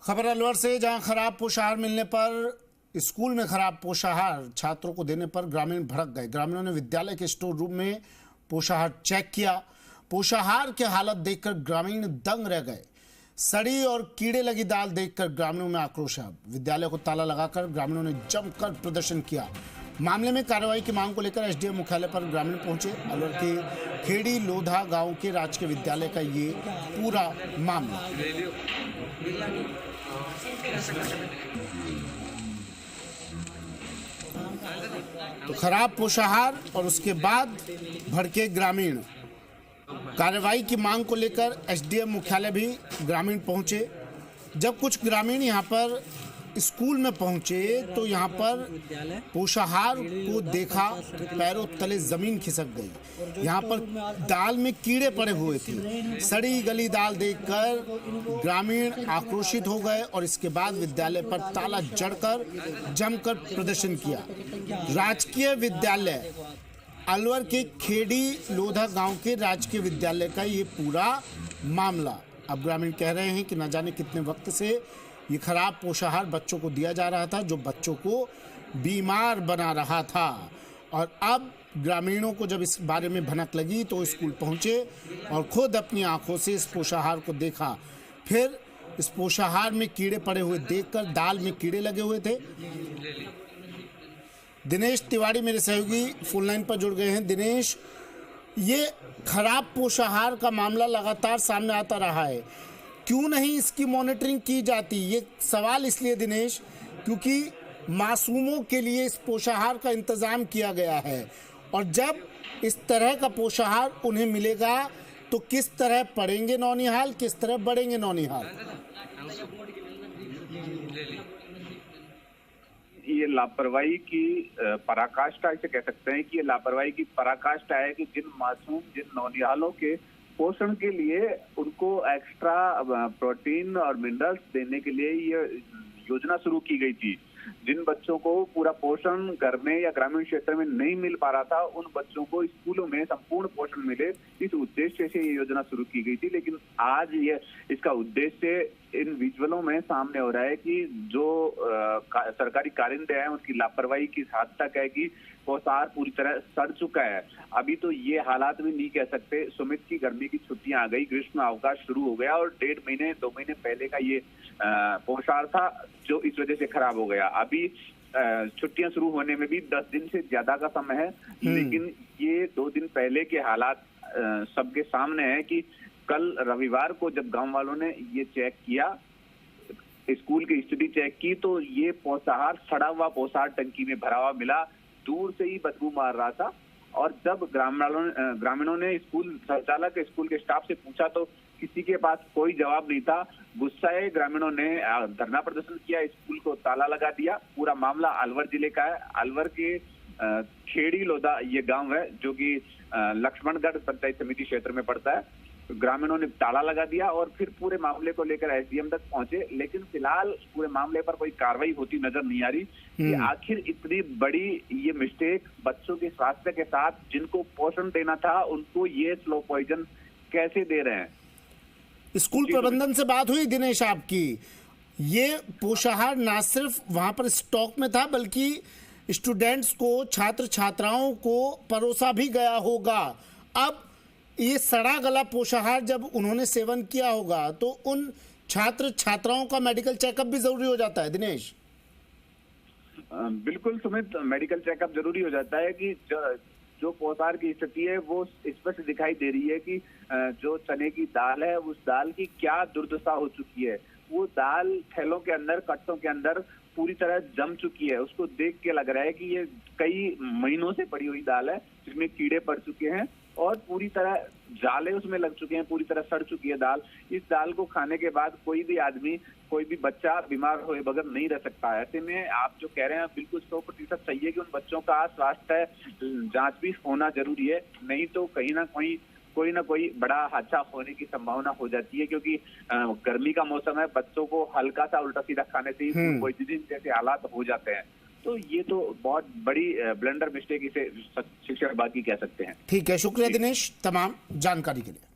खबर अलवर से, जहां खराब पोषाहार मिलने पर स्कूल में खराब पोषाहार छात्रों को देने पर ग्रामीण भड़क गए। ग्रामीणों ने विद्यालय के स्टोर रूम में पोषाहार चेक किया। पोषाहार की हालत देखकर ग्रामीण दंग रह गए। सड़ी और कीड़े लगी दाल देखकर ग्रामीणों में आक्रोश है। विद्यालय को ताला लगाकर ग्रामीणों ने जमकर प्रदर्शन किया। मामले में कार्रवाई की मांग को लेकर एसडीएम मुख्यालय पर ग्रामीण पहुंचे। अलवर के खेड़ी लोधा गांव के राजकीय विद्यालय का ये पूरा मामला। तो खराब पोषाहार और उसके बाद भड़के ग्रामीण। कार्रवाई की मांग को लेकर एसडीएम मुख्यालय भी ग्रामीण पहुंचे। जब कुछ ग्रामीण यहां पर स्कूल में पहुंचे तो यहां पर पोषाहार को देखा तो पैरों तले जमीन खिसक गई। यहां पर दाल में कीड़े पड़े हुए थे। सड़ी गली दाल देखकर ग्रामीण आक्रोशित हो गए और इसके बाद विद्यालय पर ताला जड़कर जमकर प्रदर्शन किया। राजकीय विद्यालय अलवर के खेड़ी लोधा गांव के राजकीय विद्यालय का ये पूरा मामला। अब ग्रामीण कह रहे हैं कि न जाने कितने वक्त से ये खराब पोषाहार बच्चों को दिया जा रहा था, जो बच्चों को बीमार बना रहा था। और अब ग्रामीणों को जब इस बारे में भनक लगी तो स्कूल पहुंचे और खुद अपनी आंखों से इस पोषाहार को देखा। फिर इस पोषाहार में कीड़े पड़े हुए देखकर, दाल में कीड़े लगे हुए थे। दिनेश तिवारी मेरे सहयोगी फुल लाइन पर जुड़ गए हैं। दिनेश, ये खराब पोषाहार का मामला लगातार सामने आता रहा है, क्यों नहीं इसकी मॉनिटरिंग की जाती? ये सवाल इसलिए दिनेश, क्योंकि मासूमों के लिए इस पोषाहार का इंतजाम किया गया है और जब इस तरह का पोषाहार उन्हें मिलेगा तो किस तरह पढ़ेंगे नौनिहाल, किस तरह बढ़ेंगे नौनिहाल? ये लापरवाही की पराकाष्ठा इसे कह सकते हैं कि ये लापरवाही की पराकाष्ठा है कि जिन मासूम, जिन नौनिहालों के पोषण के लिए उनको एक्स्ट्रा प्रोटीन और मिनरल्स देने के लिए ये योजना शुरू की गई थी। जिन बच्चों को पूरा पोषण घर में या ग्रामीण क्षेत्र में नहीं मिल पा रहा था, उन बच्चों को स्कूलों में संपूर्ण पोषण मिले, इस उद्देश्य से ये योजना शुरू की गई थी। लेकिन आज ये इसका उद्देश्य इन विजुअलों में सामने हो रहा है कि जो सरकारी कारिंदे हैं उनकी लापरवाही की हद तक है कि पोषाहार पूरी तरह सड़ चुका है। अभी तो ये हालात भी नहीं कह सकते। सुमित की गर्मी की छुट्टियां आ गई, ग्रीष्म अवकाश शुरू हो गया और 1.5 महीने 2 महीने पहले का ये पोषाहार था जो इस वजह से खराब हो गया। अभी छुट्टियां शुरू होने में भी 10 दिन से ज्यादा का समय है, लेकिन ये 2 दिन पहले के हालात सबके सामने है कि कल रविवार को जब गांव वालों ने ये चेक किया, स्कूल की स्थिति चेक की, तो ये पोषाहार सड़ा हुआ पोषाहार टंकी में भरा हुआ मिला। दूर से ही बदबू मार रहा था और जब ग्रामीणों ने स्कूल संचालक, स्कूल के स्टाफ से पूछा तो किसी के पास कोई जवाब नहीं था। गुस्साए ग्रामीणों ने धरना प्रदर्शन किया, स्कूल को ताला लगा दिया। पूरा मामला अलवर जिले का है। अलवर के खेड़ी लोधा ये गांव है जो कि लक्ष्मणगढ़ पंचायत समिति क्षेत्र में पड़ता है। ग्रामीणों ने ताला लगा दिया और फिर पूरे मामले को लेकर एसडीएम तक पहुंचे, लेकिन फिलहाल पूरे मामले पर कोई कार्रवाई होती नजर नहीं आ रही कि आखिर इतनी बड़ी ये मिस्टेक बच्चों के स्वास्थ्य के साथ जिनको पोषण देना था उनको ये स्लो पॉइजन कैसे दे रहे हैं। स्कूल प्रबंधन से बात हुई दिनेश आपकी? ये पोषाहार ना सिर्फ वहां पर स्टॉक में था बल्कि स्टूडेंट्स को, छात्र छात्राओं को परोसा भी गया होगा। अब ये सड़ा गला पोषाहार जब उन्होंने सेवन किया होगा तो उन छात्र छात्राओं का मेडिकल चेकअप भी जरूरी हो जाता है दिनेश। बिल्कुल सुमित, मेडिकल चेकअप जरूरी हो जाता है कि जो पोषाहार की स्थिति है वो स्पष्ट दिखाई दे रही है कि जो चने की दाल है उस दाल की क्या दुर्दशा हो चुकी है। वो दाल थैलों के अंदर, कट्टों के अंदर पूरी तरह जम चुकी है। उसको देख के लग रहा है कि ये कई महीनों से पड़ी हुई दाल है जिसमें कीड़े पड़ चुके हैं और पूरी तरह जाले उसमें लग चुके हैं, पूरी तरह सड़ चुकी है दाल। इस दाल को खाने के बाद कोई भी आदमी, कोई भी बच्चा बीमार हुए बगैर नहीं रह सकता है। ऐसे में आप जो कह रहे हैं बिल्कुल 100% सही है कि उन बच्चों का स्वास्थ्य जांच भी होना जरूरी है, नहीं तो कहीं ना कहीं कोई ना कोई बड़ा हादसा होने की संभावना हो जाती है। क्योंकि गर्मी का मौसम है, बच्चों को हल्का सा उल्टा सीधा खाने से ही पॉइजनिंग जैसे हालात हो जाते हैं। तो ये तो बहुत बड़ी ब्लंडर मिस्टेक इसे शिक्षा विभाग की कह सकते हैं। ठीक है, शुक्रिया दिनेश तमाम जानकारी के लिए।